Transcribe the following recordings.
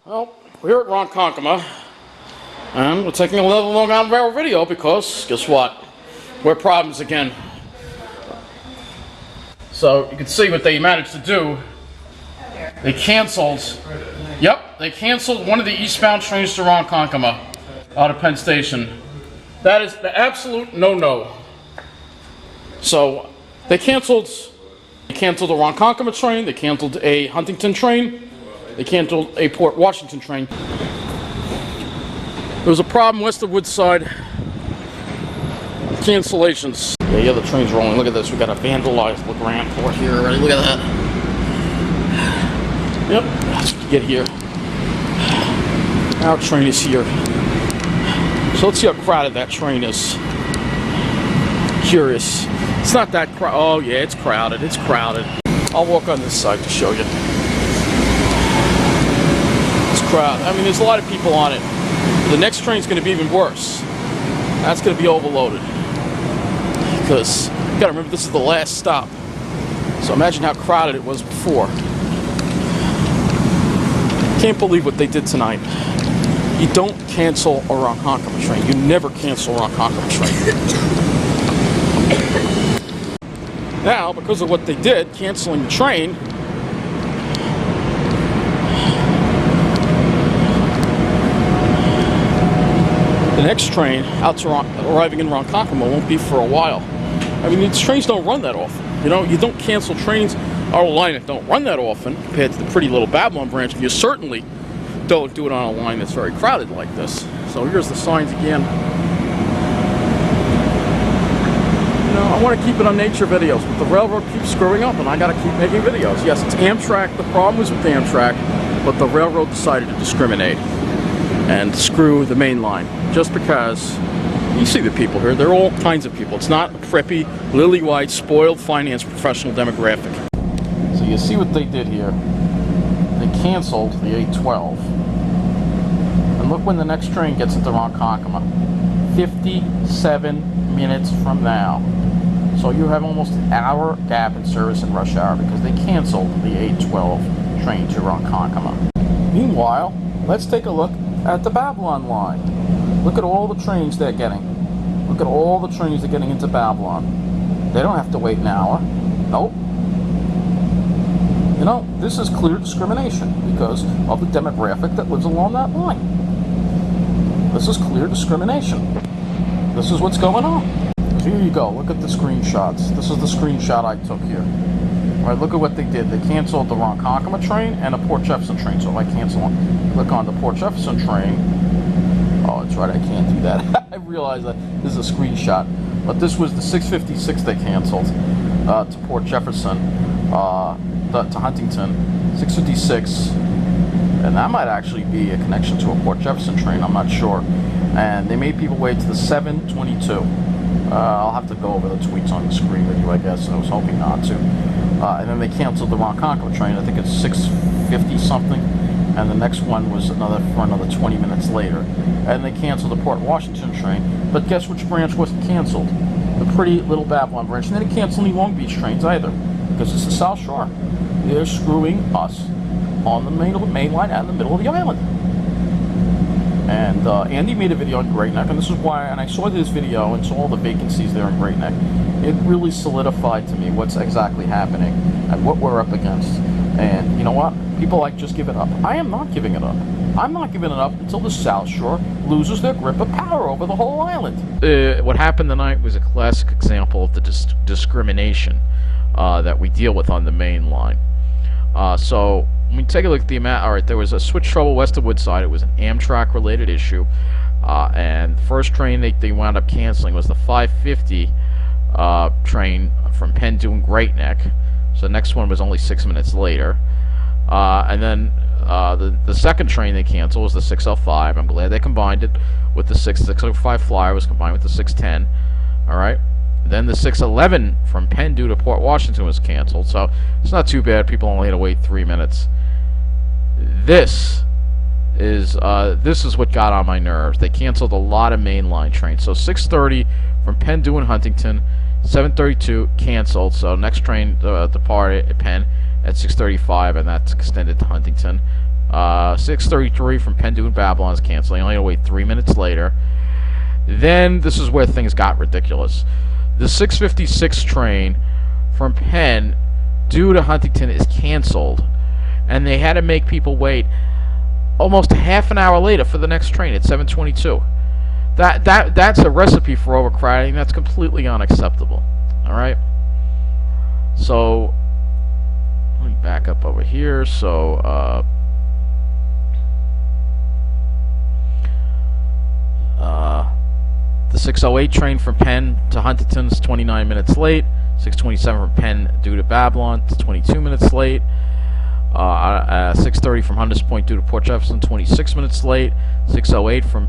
Well, we're here at Ronkonkoma, and we're taking another Long Island Railroad video because, guess what? We're problems again. So, you can see what they managed to do. They canceled, they canceled one of the eastbound trains to Ronkonkoma out of Penn Station. That is the absolute no-no. So, they canceled a Ronkonkoma train, they canceled a Huntington train, they canceled a Port Washington train. There was a problem west of Woodside. Cancellations. Yeah, the train's rolling. Look at this. We got a vandalized LIRR port here already. Look at that. Yep, that's what you get here. Our train is here. So let's see how crowded that train is. Curious. It's not that crowded. Oh yeah, it's crowded. It's crowded. I'll walk on this side to show you. It's crowded. I mean, there's a lot of people on it. The next train's going to be even worse. That's going to be overloaded. Because you got to remember, this is the last stop. So imagine how crowded it was before. Can't believe what they did tonight. You don't cancel a Ronkonkoma train. You never cancel a Ronkonkoma train. Now, because of what they did, canceling the train, the next train out to arriving in Ronkonkoma won't be for a while. I mean, these trains don't run that often. You know, you don't cancel trains on a line that don't run that often compared to the pretty little Babylon branch. And you certainly don't do it on a line that's very crowded like this. So here's the signs again. You know, I want to keep it on nature videos, but the railroad keeps screwing up, and I got to keep making videos. Yes, it's Amtrak. The problem was with Amtrak, but the railroad decided to discriminate and screw the main line just because. You see the people here. They're all kinds of people. It's not a preppy, lily-white, spoiled finance professional demographic. So you see what they did here. They canceled the 812. And look when the next train gets into Ronkonkoma. 57 minutes from now. So you have almost an hour gap in service in rush hour because they canceled the 812 train to Ronkonkoma. Meanwhile, let's take a look at the Babylon line. Look at all the trains they're getting. Look at all the trains they're getting into Babylon. They don't have to wait an hour. Nope. You know, this is clear discrimination because of the demographic that lives along that line. This is clear discrimination. This is what's going on. So here you go. Look at the screenshots. This is the screenshot I took here. All right, look at what they did. They canceled the Ronkonkoma train and a Port Jefferson train. So if I click on the Port Jefferson train, oh, that's right, I can't do that. I realize that this is a screenshot. But this was the 656 they canceled to Port Jefferson, to Huntington, 656. And that might actually be a connection to a Port Jefferson train, I'm not sure. And they made people wait to the 722. I'll have to go over the tweets on the screen with you, I guess. I was hoping not to. And then they canceled the Ronkonkoma train. I think it's 650 something. And the next one was another 20 minutes later. And they canceled the Port Washington train. But guess which branch wasn't canceled? The pretty little Babylon branch. And they didn't cancel any Long Beach trains either, because it's the South Shore. They're screwing us on the main line and the middle of the island. And Andy made a video on Great Neck, and this is why, and I saw this video and saw all the vacancies there in Great Neck. It really solidified to me what's exactly happening and what we're up against. And you know what? People like just give it up. I am not giving it up. I'm not giving it up until the South Shore loses their grip of power over the whole island. What happened tonight was a classic example of the discrimination that we deal with on the main line. So when we take a look at the amount, all right, there was a switch trouble west of Woodside. It was an Amtrak-related issue, and the first train they wound up canceling was the 550 train from Penn doing Great Neck. So the next one was only 6 minutes later. And then the second train they canceled was the 605. I'm glad they combined it with the 605 flyer was combined with the 610. All right. Then the 611 from Penn due to Port Washington was canceled. So it's not too bad. People only had to wait 3 minutes. This is what got on my nerves. They canceled a lot of mainline trains. So 630 from Penn due in Huntington. 732 canceled, so next train depart at Penn at 6:35, and that's extended to Huntington. 6:33 from Penn to Babylon is canceling. Only had to wait 3 minutes later. Then this is where things got ridiculous. The 6:56 train from Penn due to Huntington is canceled, and they had to make people wait almost half an hour later for the next train at 7:22. That's a recipe for overcrowding. That's completely unacceptable. All right. So let me back up over here. So the 6:08 train from Penn to Huntington is 29 minutes late. 6:27 from Penn due to Babylon, it's 22 minutes late. 6:30 from Hunters Point due to Port Jefferson, 26 minutes late. 6:08 from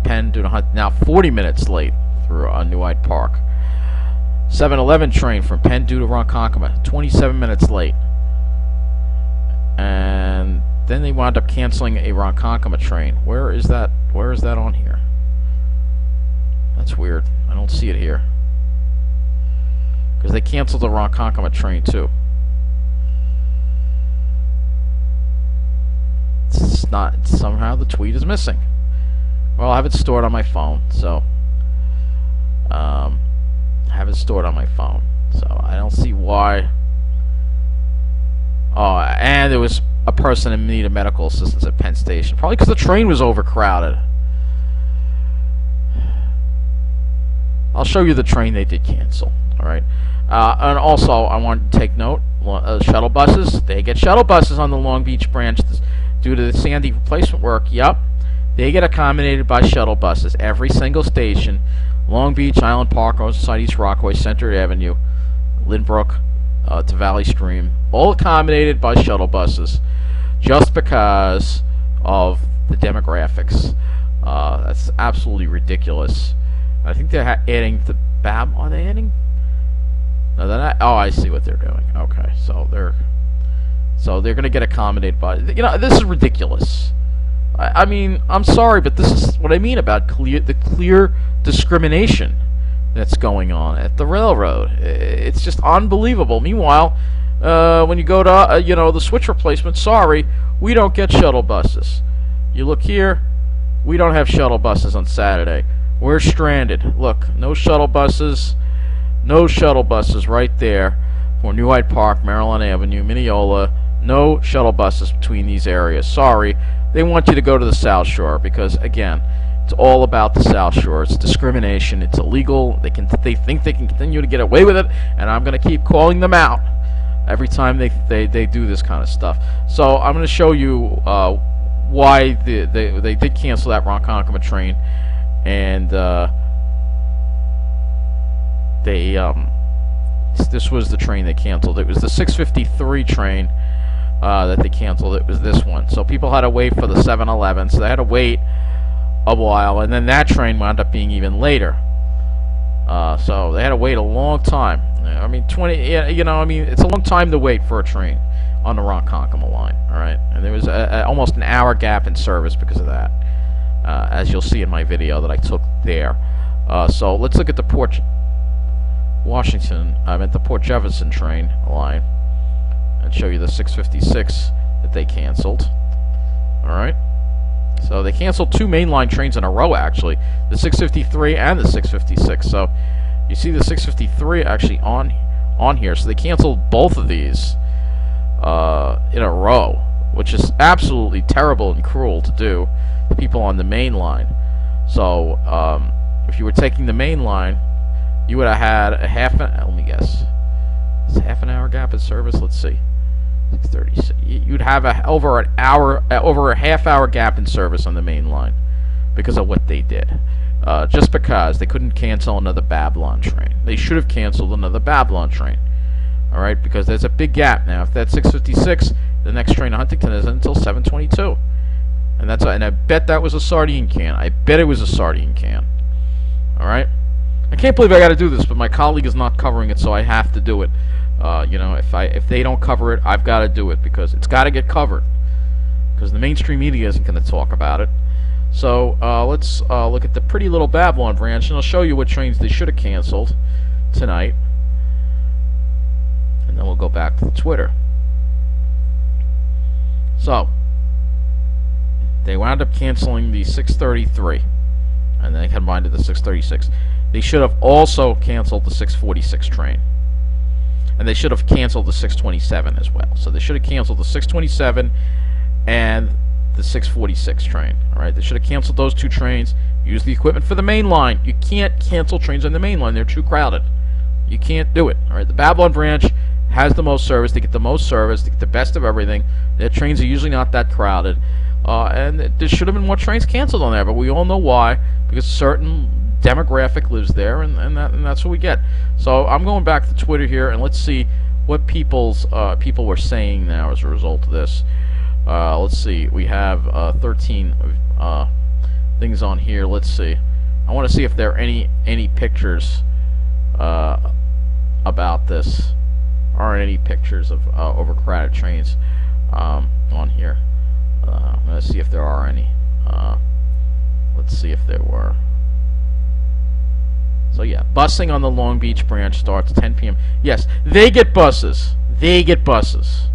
Penn due to now 40 minutes late through New Hyde Park. 7:11 train from Penn due to Ronkonkoma, 27 minutes late. And then they wound up canceling a Ronkonkoma train. Where is that? Where is that on here? That's weird. I don't see it here. Because they canceled the Ronkonkoma train too. It's not, somehow the tweet is missing. Well, I have it stored on my phone, so I have it stored on my phone, so I don't see why. Oh, and there was a person in need of medical assistance at Penn Station, probably because the train was overcrowded. I'll show you the train they did cancel. All right, and also I want to take note: shuttle buses. They get shuttle buses on the Long Beach branch due to the Sandy replacement work. Yep, they get accommodated by shuttle buses. Every single station: Long Beach, Island Park, Oceanside, East Rockaway, Center Avenue, Lynbrook to Valley Stream, all accommodated by shuttle buses, just because of the demographics. That's absolutely ridiculous. I think they're adding the Are they adding? No, they're not. Oh, I see what they're doing. Okay, so they're going to get accommodated by. This is ridiculous. I mean, I'm sorry, but this is what I mean about the clear discrimination that's going on at the railroad. It's just unbelievable. Meanwhile, when you go to the switch replacement, sorry, we don't get shuttle buses. You look here, we don't have shuttle buses on Saturday. We're stranded. Look, no shuttle buses. No shuttle buses right there for New Hyde Park, Maryland Avenue, Mineola. No shuttle buses between these areas. Sorry, they want you to go to the South Shore because, again, it's all about the South Shore. It's discrimination. It's illegal. They think they can continue to get away with it, and I'm going to keep calling them out every time they do this kind of stuff. So I'm going to show you why they did cancel that Ronkonkoma train, and this was the train they canceled. It was the 6:53 train that they canceled. It was this one. So people had to wait for the 7:11, so they had to wait a while, and then that train wound up being even later. So they had to wait a long time. I mean, it's a long time to wait for a train on the Ronkonkoma line. All right, and there was almost an hour gap in service because of that, as you'll see in my video that I took there. So let's look at the Port Jefferson train line and show you the 6:56 that they canceled. All right. So they canceled two mainline trains in a row, actually, the 6:53 and the 6:56. So you see the 6:53 actually on here. So they canceled both of these in a row, which is absolutely terrible and cruel to do to people on the main line. So if you were taking the main line, you would have had let me guess, it's half an hour gap in service. Let's see. 6:30. You'd have over a half-hour gap in service on the main line because of what they did. Just because they couldn't cancel another Babylon train. They should have canceled another Babylon train. All right, because there's a big gap now. If that's 6:56, the next train to Huntington isn't until 7:22, and I bet that was a sardine can. I bet it was a sardine can. All right. I can't believe I got to do this, but my colleague is not covering it, so I have to do it. If they don't cover it, I've got to do it because it's got to get covered. Because the mainstream media isn't going to talk about it. So let's look at the Pretty Little Babylon branch, and I'll show you what trains they should have canceled tonight. And then we'll go back to Twitter. So They wound up canceling the 633, and they combined it to the 636. They should have also canceled the 646 train, and they should have canceled the 627 as well. So they should have canceled the 627 and the 646 train. All right, they should have canceled those two trains. Use the equipment for the main line. You can't cancel trains on the main line; they're too crowded. You can't do it. All right, the Babylon branch has the most service. They get the most service. They get the best of everything. Their trains are usually not that crowded, and there should have been more trains canceled on there. But we all know why, because a certain demographic lives there, and that's what we get. So I'm going back to Twitter here, and let's see what people were saying now as a result of this. Let's see. We have 13 things on here. Let's see. I want to see if there are any pictures about this. Aren't any pictures of overcrowded trains on here. Let's see if there are any. Let's see if there were. So yeah, busing on the Long Beach branch starts 10 p.m. Yes, they get buses. They get buses,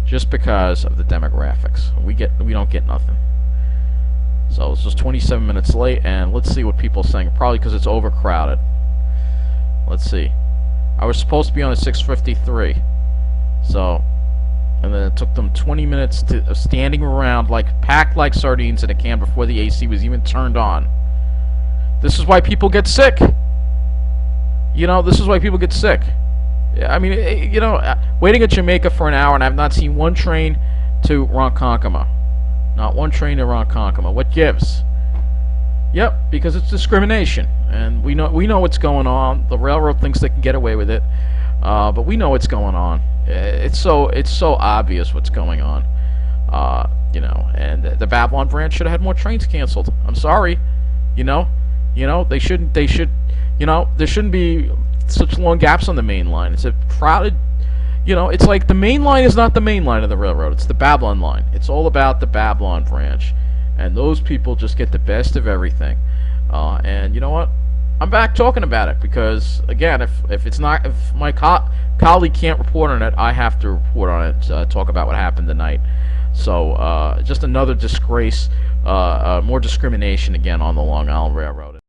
just because of the demographics. We don't get nothing. So it's just 27 minutes late, and let's see what people are saying. Probably because it's overcrowded. Let's see. I was supposed to be on a 6:53, so, and then it took them 20 minutes to standing around packed like sardines in a can before the AC was even turned on. This is why people get sick. You know, this is why people get sick. I mean, you know, waiting at Jamaica for an hour, and I've not seen one train to Ronkonkoma. Not one train to Ronkonkoma. What gives? Yep, because it's discrimination, and we know what's going on. The railroad thinks they can get away with it, but we know what's going on. It's so obvious what's going on. You know, and the Babylon branch should have had more trains canceled. I'm sorry. You know, they should. You know, there shouldn't be such long gaps on the main line. It's a crowded. You know, it's like the main line is not the main line of the railroad. It's the Babylon line. It's all about the Babylon branch. And those people just get the best of everything. And you know what? I'm back talking about it because, again, if my colleague can't report on it, I have to report on it. Talk about what happened tonight. So just another disgrace, more discrimination again on the Long Island Railroad.